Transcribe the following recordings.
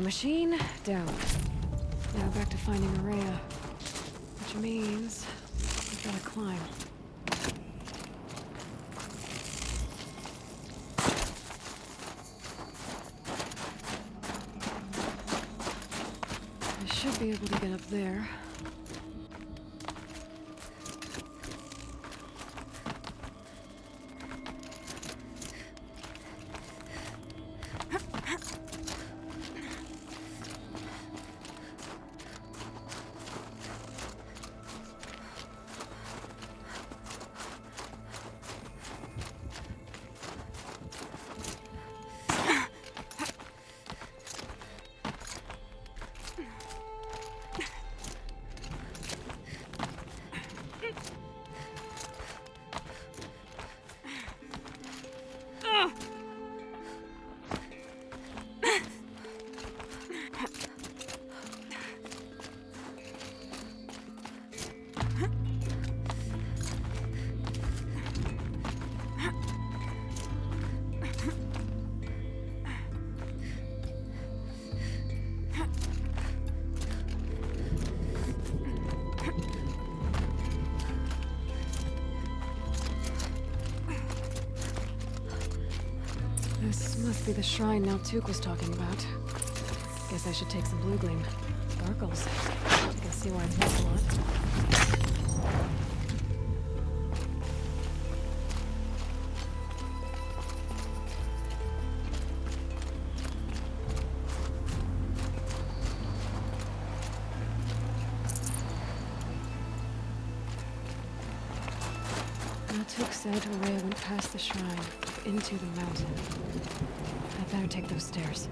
machine, down. Now back to finding Ourea. Which means we've gotta climb. I should be able to get up there. This must be the shrine Naltuk was talking about. Guess I should take some blue gleam. Sparkles. You can see why I'm here a lot. Naltuk said Ourea went past the shrine, into the mountain. I'd better take those stairs.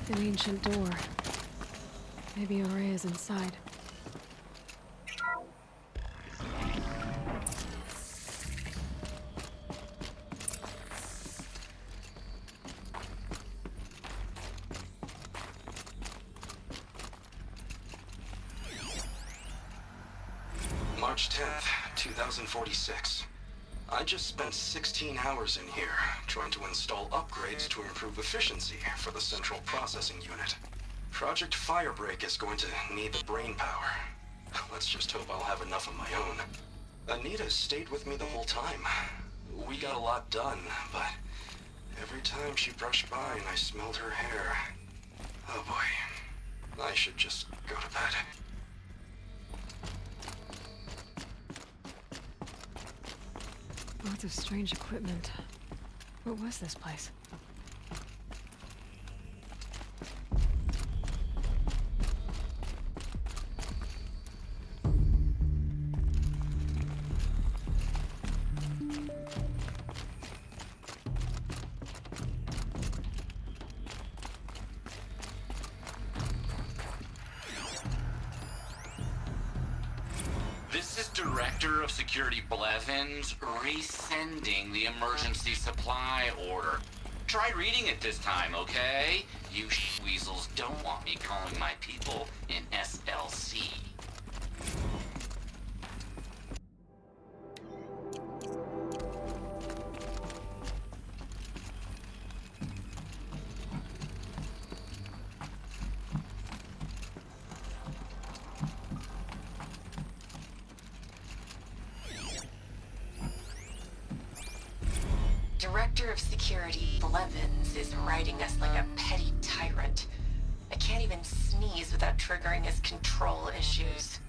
An ancient door. Maybe Ourea's inside. March 10th, 2046. I just spent 16 hours in here, trying to install upgrades to improve efficiency for the central processing unit. Project Firebreak is going to need the brain power. Let's just hope I'll have enough of my own. Anita stayed with me the whole time. We got a lot done, but every time she brushed by and I smelled her hair... Oh boy. I should just go to bed. Lots of strange equipment. What was this place? This is Director of Security Blevins resending the emergency supply order. Try reading it this time, okay? You weasels don't want me calling my people in SLC. Director of Security Blevins is riding us like a petty tyrant. I can't even sneeze without triggering his control issues.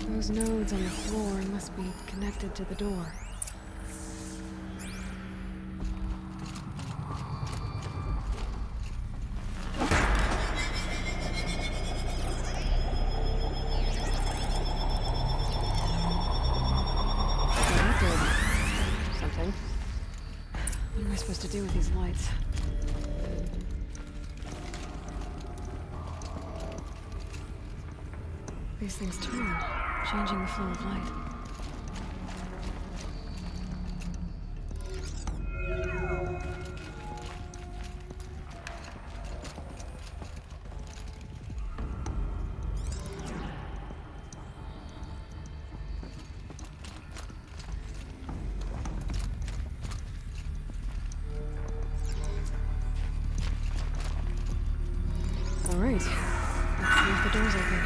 Those nodes on the floor must be connected to the door. supposed to do with these lights? These things turn, changing the flow of light. All right, let's see if the door's open.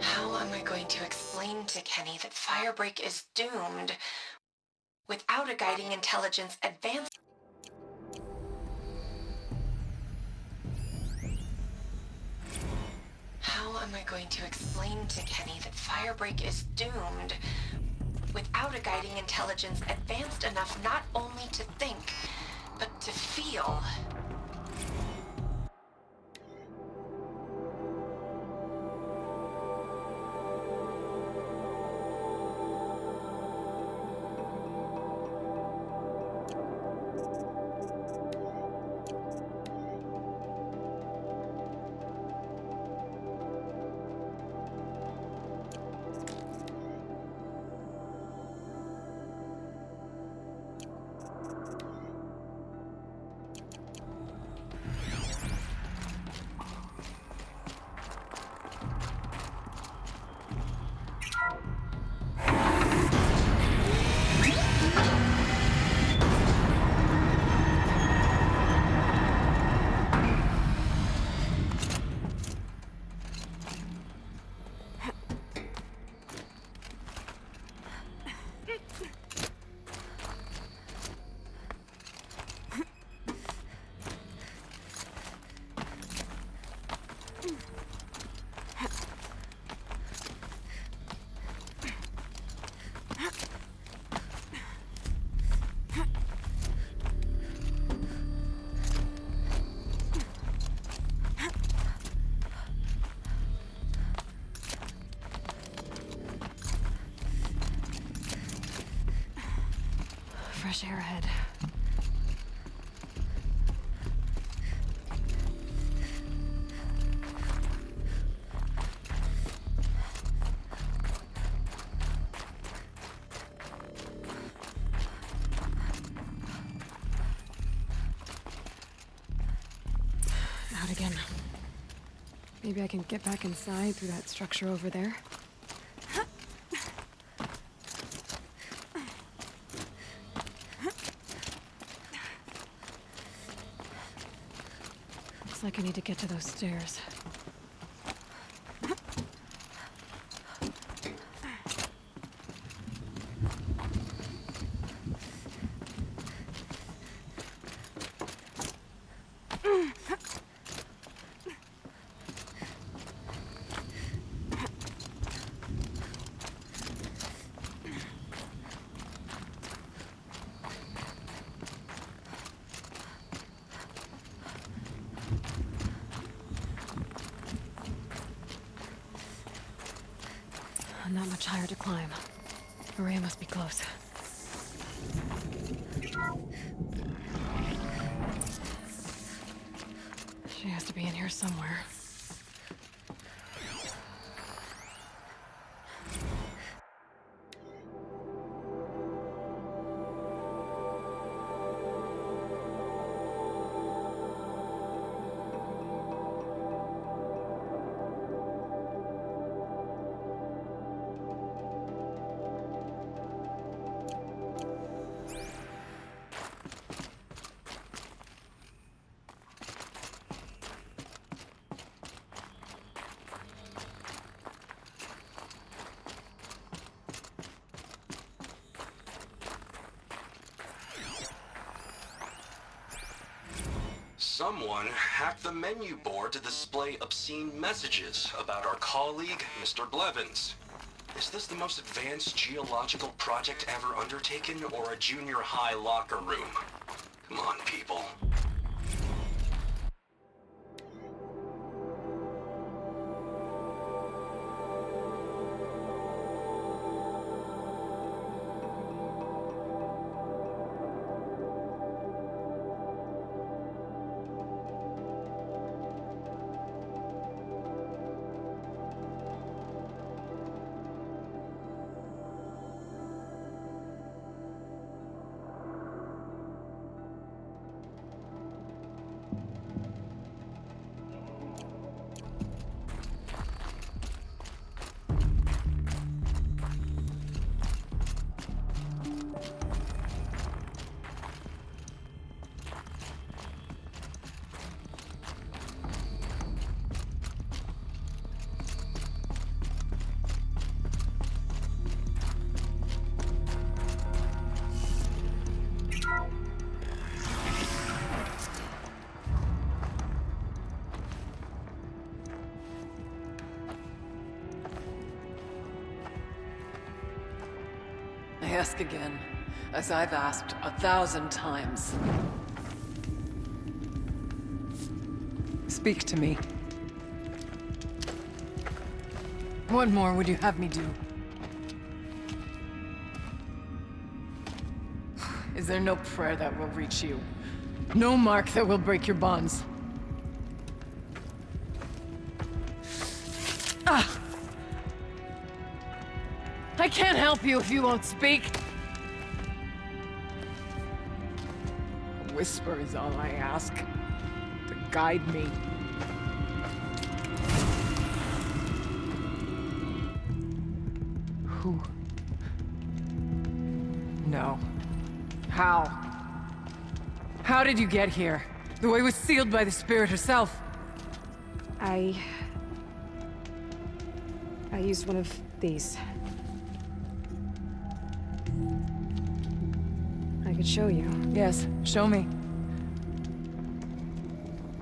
How am I going to explain to Kenny that Firebreak is doomed without a guiding intelligence advance? How am I going to explain to Kenny that Firebreak is doomed without a guiding intelligence advanced enough not only to think, but to feel? Fresh air ahead. Out again. Maybe I can get back inside through that structure over there. Looks like I need to get to those stairs. Not much higher to climb. Ourea must be close. She has to be in here somewhere. Someone hacked the menu board to display obscene messages about our colleague, Mr. Blevins. Is this the most advanced geological project ever undertaken, or a junior high locker room? Come on, people. I ask again, as I've asked 1,000 times. Speak to me. What more would you have me do? Is there no prayer that will reach you? No mark that will break your bonds? Ah! I can't help you if you won't speak. A whisper is all I ask, to guide me. Who? No. How? How did you get here? The way was sealed by the spirit herself. I used one of these. I could show you. Yes, show me.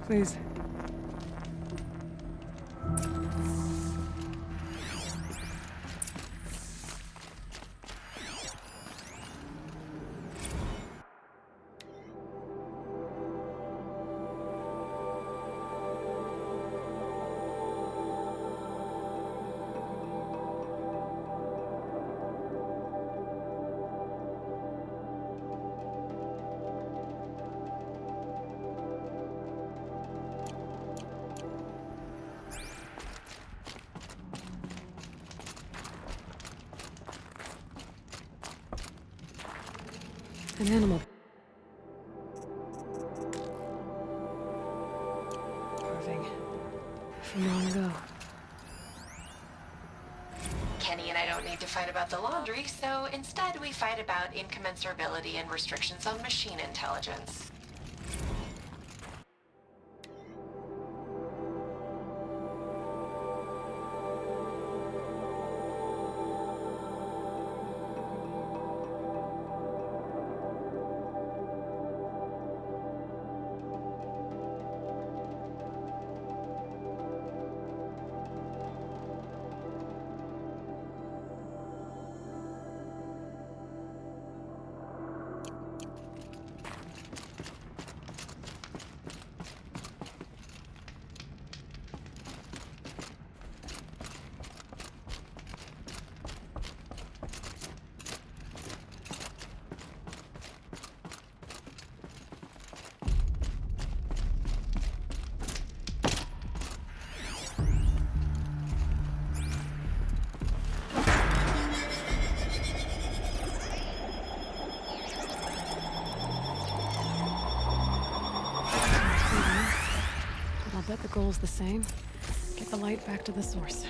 Please. An animal. Carving. From long ago. Kenny and I don't need to fight about the laundry, so instead we fight about incommensurability and restrictions on machine intelligence. bet the goal's the same. Get the light back to the source.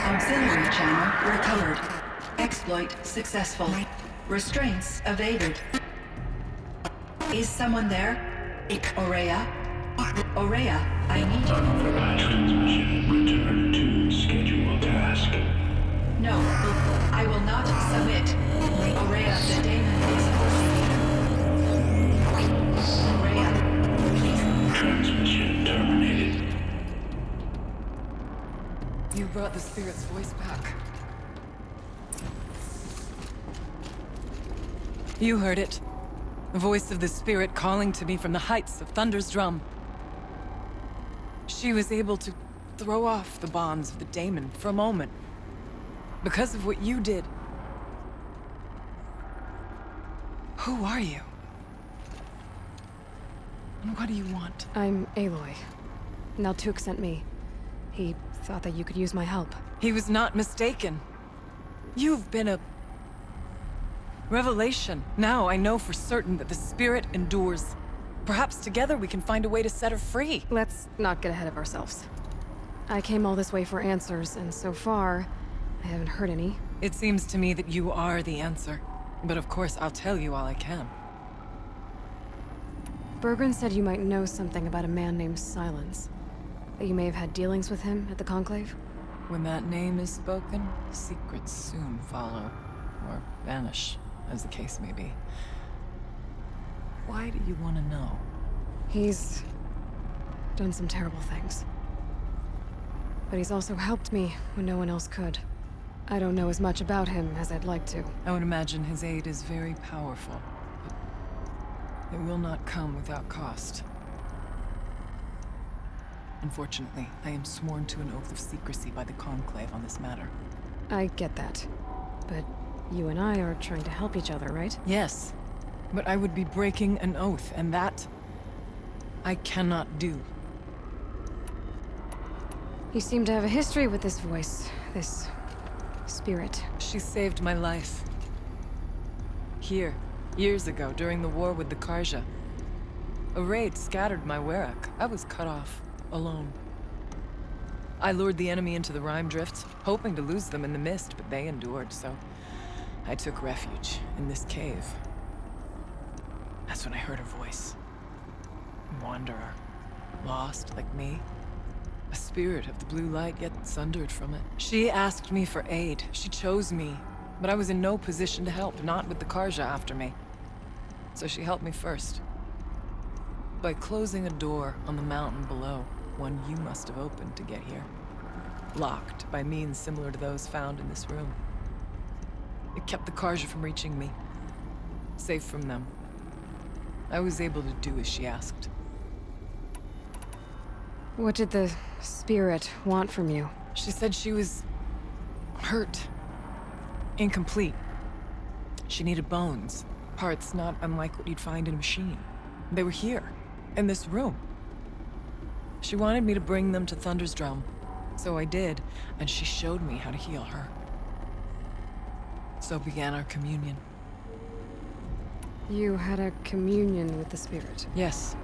Auxiliary channel recovered. Exploit successful. Restraints evaded. Is someone there? Ourea? Ourea, I need you. Unauthorized transmission. Return to scheduled task. No, I will not submit. Ourea, the daemon is forcing me. Ourea, Transmission terminated. You brought the spirit's voice back. You heard it. The voice of the spirit calling to me from the heights of Thunder's drum. She was able to throw off the bonds of the daemon for a moment. Because of what you did. Who are you? And what do you want? I'm Aloy. Naltuk sent me. He thought that you could use my help. He was not mistaken. You've been a revelation. Now I know for certain that the spirit endures. Perhaps together we can find a way to set her free. Let's not get ahead of ourselves. I came all this way for answers, and so far, I haven't heard any. It seems to me that you are the answer. But of course, I'll tell you all I can. Bergren said you might know something about a man named Silence. That you may have had dealings with him at the Conclave? When that name is spoken, secrets soon follow. Or vanish, as the case may be. Why do you want to know? He's done some terrible things. But he's also helped me when no one else could. I don't know as much about him as I'd like to. I would imagine his aid is very powerful, but it will not come without cost. Unfortunately, I am sworn to an oath of secrecy by the Conclave on this matter. I get that. But you and I are trying to help each other, right? Yes, but I would be breaking an oath, and that I cannot do. You seem to have a history with this voice, this spirit. She saved my life. Here, years ago, during the war with the Karja. A raid scattered my Werak. I was cut off, alone. I lured the enemy into the Rime Drifts, hoping to lose them in the mist, but they endured, so I took refuge in this cave. That's when I heard her voice. A wanderer. Lost, like me. A spirit of the blue light, yet sundered from it. She asked me for aid. She chose me. But I was in no position to help, not with the Karja after me. So she helped me first. By closing a door on the mountain below, one you must have opened to get here. Locked by means similar to those found in this room. It kept the Karja from reaching me. Safe from them. I was able to do as she asked. What did the spirit want from you? She said she was hurt. Incomplete. She needed bones. Parts not unlike what you'd find in a machine. They were here, in this room. She wanted me to bring them to Thunder's Drum. So I did, and she showed me how to heal her. So began our communion. You had a communion with the spirit? Yes.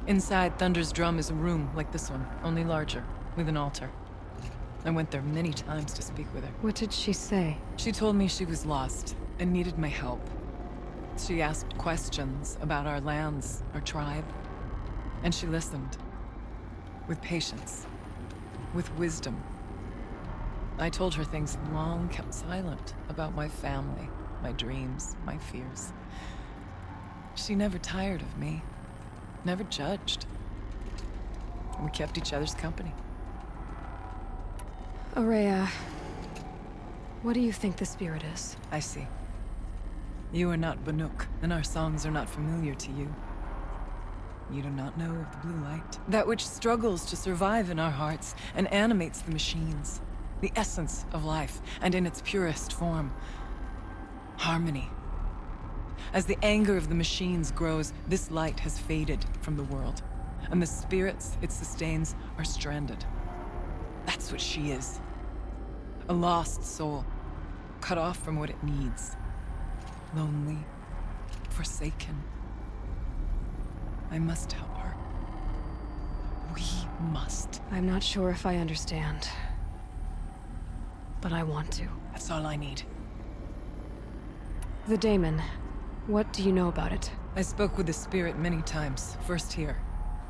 Inside Thunder's Drum is a room like this one, only larger, with an altar. I went there many times to speak with her. What did she say? She told me she was lost and needed my help. She asked questions about our lands, our tribe, and she listened. With patience. With wisdom. I told her things long kept silent about my family, my dreams, my fears. She never tired of me. Never judged. We kept each other's company. Ourea, what do you think the spirit is? I see. You are not Banuk, and our songs are not familiar to you. You do not know of the blue light. That which struggles to survive in our hearts and animates the machines. The essence of life, and in its purest form. Harmony. As the anger of the machines grows, this light has faded from the world. And the spirits it sustains are stranded. That's what she is. A lost soul, cut off from what it needs. Lonely, forsaken. I must help her. We must. I'm not sure if I understand. But I want to. That's all I need. The daemon. What do you know about it? I spoke with the spirit many times. First here,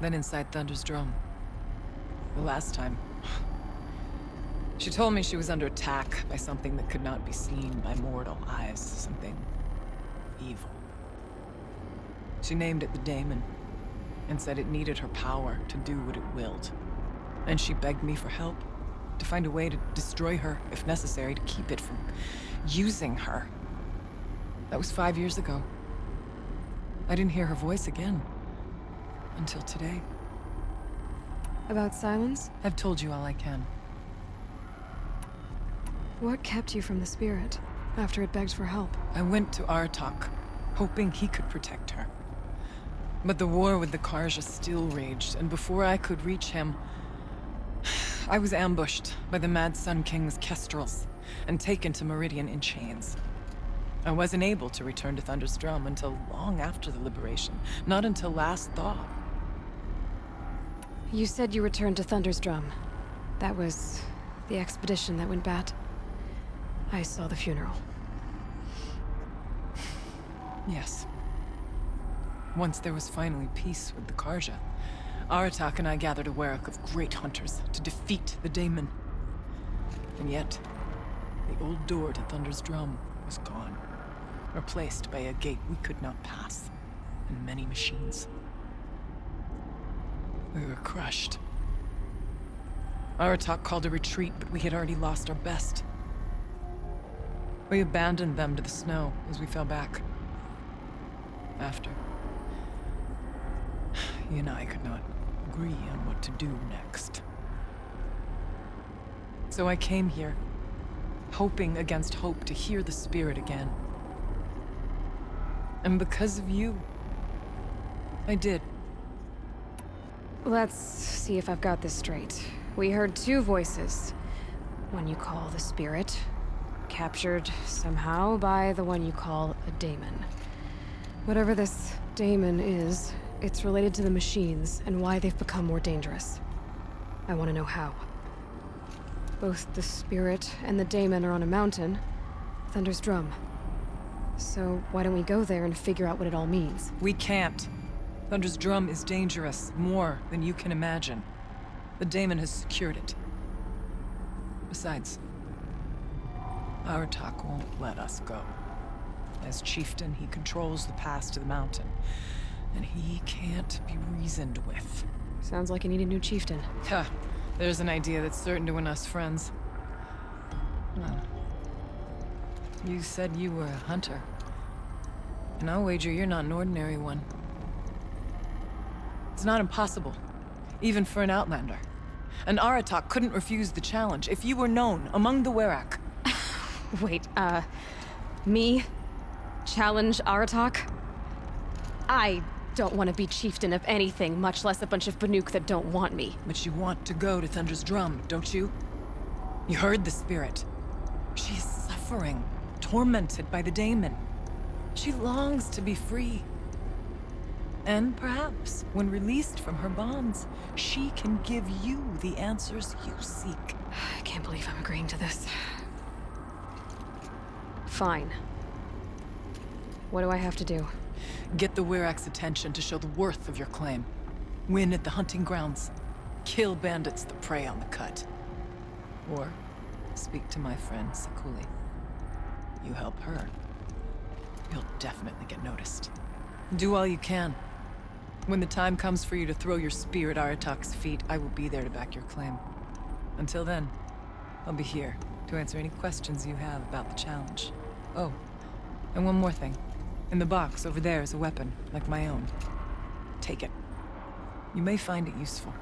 then inside Thunder's Drum. The last time... She told me she was under attack by something that could not be seen by mortal eyes. Something... evil. She named it the daemon, and said it needed her power to do what it willed. And she begged me for help, to find a way to destroy her, if necessary, to keep it from using her. That was 5 years ago. I didn't hear her voice again. Until today. About Silence? I've told you all I can. What kept you from the spirit, after it begged for help? I went to Artok, hoping he could protect her. But the war with the Karja still raged, and before I could reach him... I was ambushed by the Mad Sun King's kestrels, and taken to Meridian in chains. I wasn't able to return to Thunder's Drum until long after the liberation, not until last thaw. You said you returned to Thunder's Drum. That was the expedition that went bad. I saw the funeral. Yes. Once there was finally peace with the Karja, Aratak and I gathered a Werak of great hunters to defeat the daemon. And yet, the old door to Thunder's Drum was gone, replaced by a gate we could not pass, and many machines. We were crushed. Aratak called a retreat, but we had already lost our best. We abandoned them to the snow as we fell back. After, he and I could not agree on what to do next. So I came here, hoping against hope to hear the spirit again. And because of you, I did. Let's see if I've got this straight. We heard two voices. One you call the spirit, captured somehow by the one you call a daemon. Whatever this daemon is, it's related to the machines and why they've become more dangerous. I want to know how. Both the spirit and the daemon are on a mountain, Thunder's Drum. So why don't we go there and figure out what it all means? We can't. Thunder's Drum is dangerous, more than you can imagine. The daemon has secured it. Besides, Aratak won't let us go. As chieftain, he controls the pass to the mountain, and he can't be reasoned with. Sounds like you need a new chieftain. Huh. There's an idea that's certain to win us friends. Well, you said you were a hunter. And I'll wager you're not an ordinary one. It's not impossible, even for an outlander. An Aratak couldn't refuse the challenge if you were known among the Werak. Wait, me? Challenge Aratak? I don't want to be chieftain of anything, much less a bunch of Banuk that don't want me. But you want to go to Thunder's Drum, don't you? You heard the spirit. She is suffering, tormented by the daemon. She longs to be free. And perhaps, when released from her bonds, she can give you the answers you seek. I can't believe I'm agreeing to this. Fine. What do I have to do? Get the Werak's attention to show the worth of your claim. Win at the hunting grounds. Kill bandits that prey on the cut. Or speak to my friend Sakuli. You help her, you'll definitely get noticed. Do all you can. When the time comes for you to throw your spear at Aratak's feet, I will be there to back your claim. Until then, I'll be here to answer any questions you have about the challenge. Oh, and one more thing. In the box over there is a weapon, like my own. Take it. You may find it useful.